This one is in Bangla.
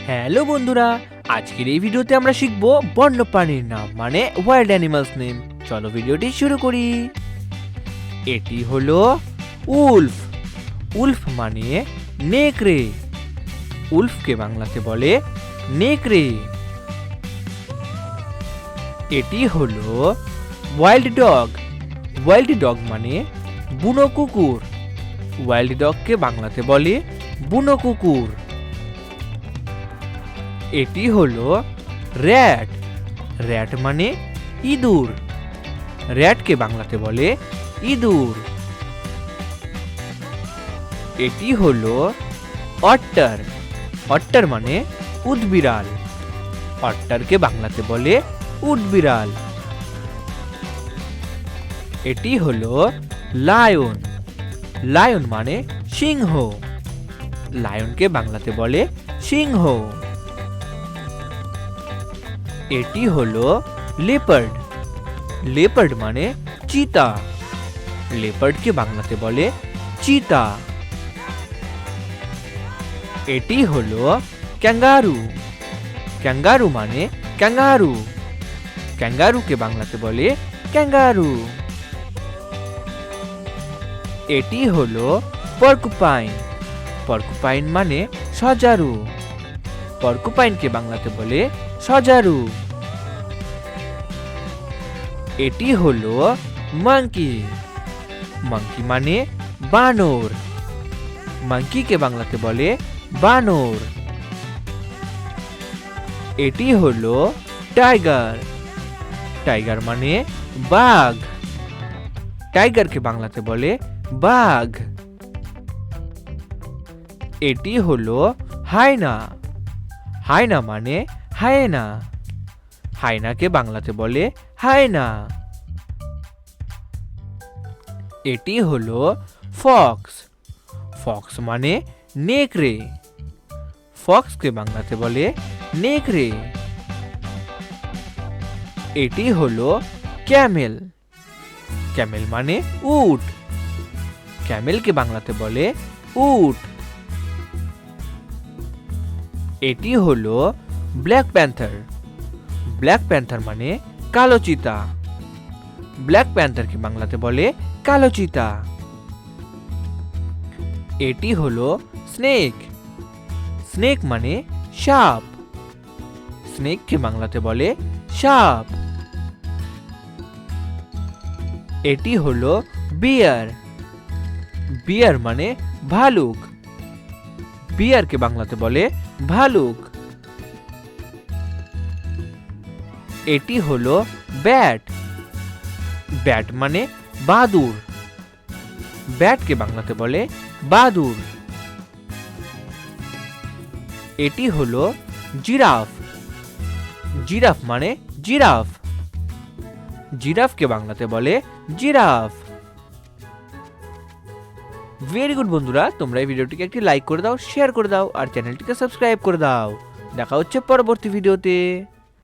হ্যালো বন্ধুরা, আজকের এই ভিডিওতে আমরা শিখব বন্যপ্রাণীর নাম মানে ওয়াইল্ড অ্যানিমালস নেম। চলো ভিডিওটি শুরু করি। এটি হলো উলফ। উলফ মানে নেকড়ে। উলফকে বাংলাতে বলে নেকড়ে। এটি হলো ওয়াইল্ড ডগ। ওয়াইল্ড ডগ মানে বুনো কুকুর। ওয়াইল্ড ডগকে বাংলাতে বলে বুনো কুকুর। এটি হলো র্যাট। র্যাট মানে ইঁদুর। র্যাটকে বাংলাতে বলে ইঁদুর। এটি হলো অট্টার। অট্টার মানে উটবিড়াল। অট্টারকে বাংলাতে বলে উটবিড়াল। এটি হলো লায়ন। লায়ন মানে সিংহ। লায়নকে বাংলাতে বলে সিংহ। এটি হলো লেপার্ড। লেপার্ড মানে চিতা। লেপার্ডকে বাংলাতে বলে চিতা। এটি হলো ক্যাঙ্গারু। ক্যাঙ্গারু মানে ক্যাঙ্গারু। ক্যাঙ্গারুকে বাংলাতে বলে ক্যাঙ্গারু। এটি হলো পর্কুপাইন। পর্কুপাইন মানে সজারু। পর্কুপাইনকে বাংলাতে বলে সজারু। এটি হলো মাঙ্কি। মাঙ্কি মানে বানর। মাঙ্কিকে বাংলাতে বলে বানর। এটি হলো টাইগার। টাইগার মানে বাঘ। টাইগারকে বাংলাতে বলে বাঘ। এটি হলো হায়না। হায়না মানে হায়না। হায়নাকে বাংলাতে বলে হায়না। এটি হলো ফক্স। ফক্স মানে নেকড়ে। ফক্সকে বাংলাতে বলে নেকড়ে। এটি হলো ক্যামেল। ক্যামেল মানে উট। ক্যামেলকে বাংলাতে বলে উট। এটি হলো ব্ল্যাক প্যান্থার। ব্ল্যাক প্যান্থার মানে কালো চিতা। ব্ল্যাক প্যান্থারকে বাংলাতে বলে কালো চিতা। এটি হলো স্নেক। স্নেক মানে সাপ। স্নেককে বাংলাতে বলে সাপ। এটি হলো বিয়ার। বিয়ার মানে ভালুক। বিয়ারকে বাংলাতে বলে ভালুক। এটি হলো ব্যাট। ব্যাট মানে বাদুর। ব্যাটকে বাংলাতে বলে বাদুর। এটি হলো জিরাফ। জিরাফ মানে জিরাফ। জিরাফকে বাংলাতে বলে জিরাফ। ভেরি গুড বন্ধুরা, তোমরা এই ভিডিওটিকে একটি লাইক করে দাও, শেয়ার করে দাও আর চ্যানেলটিকে সাবস্ক্রাইব করে দাও। দেখা হচ্ছে পরবর্তী ভিডিওতে।